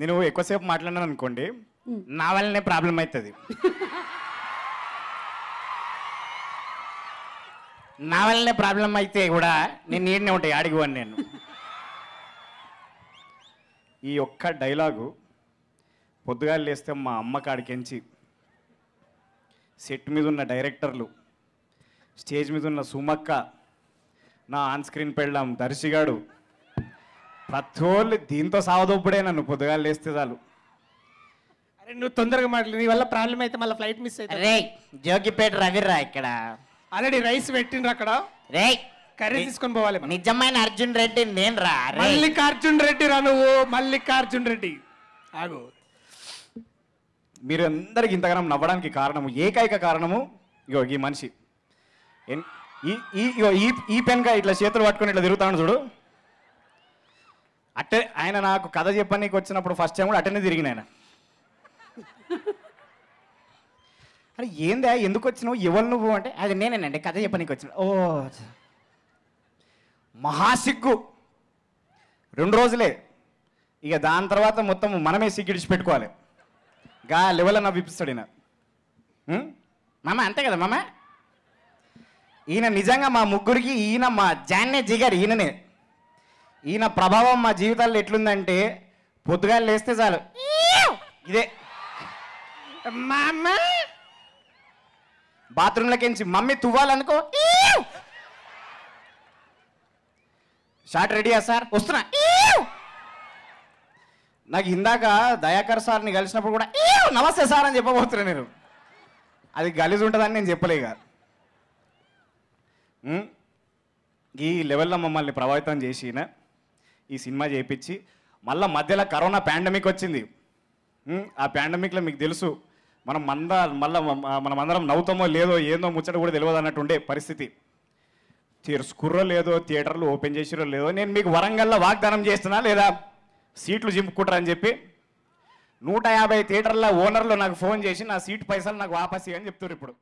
నేను ఎక్కువసేపు మాట్లాడినాను అనుకోండి, నా వల్లనే ప్రాబ్లం అవుతుంది. నా వల్లనే ప్రాబ్లం అయితే కూడా నేను నీడనే ఉంటాయి అడిగివాను నేను. ఈ ఒక్క డైలాగు పొద్దుగాలు లేస్తే మా అమ్మ కాడికెంచి సెట్ మీద ఉన్న డైరెక్టర్లు, స్టేజ్ మీద ఉన్న సుమక్క, నా ఆన్ స్క్రీన్ పెళ్ళాం దర్శిగాడు, ప్రతోళ్ళు దీంతో సావదొప్పుడే నన్ను పొద్దుగాలు లేస్తే చాలు. అరే నువ్వు తొందరగా మాట్లాడు, నీ వల్ల ప్రాబ్లం అయితే మళ్ళీ ఫ్లైట్ మిస్ అయితే. రే జోగిపేట రవిరా ఇక్కడ ఆల్రెడీ రైస్ పెట్టిండ్రు అక్కడ, రే కర్రీ తీసుకొని పోవాలి. నిజమైన అర్జున్ రెడ్డి నేను రా. మల్లికార్జున్ రెడ్డి రా నువ్వు, మల్లికార్జున్ రెడ్డి. ఆగు, మీరు అందరికి ఇంతగానం నవ్వడానికి కారణము, ఏకైక కారణము ఇగో ఈ మనిషి. ఈ పెన్గా ఇట్లా చేతులు పట్టుకొని ఇట్లా తిరుగుతాను చూడు. అట్టే ఆయన నాకు కథ చెప్పనీకి వచ్చినప్పుడు ఫస్ట్ టైం కూడా అట్టనే తిరిగిన ఆయన. అరే ఏందా ఎందుకు వచ్చినావు, ఎవరు నువ్వు అంటే అది నేనేనండి కథ చెప్పనీకి వచ్చిన. ఓ మహాసిగ్గు 2 రోజులే, ఇక దాని తర్వాత మొత్తం మనమే సిగ్గిడిచి పెట్టుకోవాలి. గా లెవెల్ అన్న విప్పిస్తాడు ఈయన. మామ అంతే కదా మామ. ఈయన నిజంగా మా ముగ్గురికి ఈయన మా జాన్నే జిగారు. ఈయన ప్రభావం మా జీవితాల్లో ఎట్లుందంటే పొద్దుగా లేస్తే చాలు ఇదే మామ. బాత్రూంలోకించి మమ్మీ తువ్వాలనుకో షార్ట్ రెడీయా సార్ వస్తున్నా. నాకు ఇందాక దయాకర్ సార్ని కలిసినప్పుడు కూడా నమస్తే సార్ అని చెప్పబోతున్నా నేను. అది గలీజ్ ఉంటుందని నేను చెప్పలేక ఈ లెవెల్లో మమ్మల్ని ప్రభావితం చేసి ఈ సినిమా చేయించి మళ్ళీ మధ్యలో కరోనా పాండమిక్ వచ్చింది. ఆ పాండమిక్లో మీకు తెలుసు మనమందరం నవ్వుతామో లేదో ఏందో ముచ్చట కూడా తెలియదు అన్నట్టు ఉండే పరిస్థితి. తెరుచుకుర్రో లేదో, థియేటర్లు ఓపెన్ చేసిరో లేదో. నేను మీకు వరంగల్లో వాగ్దానం చేస్తున్నా లేదా సీట్లు చింపుకుంటారని చెప్పి 150 థియేటర్ల ఓనర్లు నాకు ఫోన్ చేసి నా సీట్ పైసలు నాకు వాపస్ అని చెప్తున్నారు ఇప్పుడు.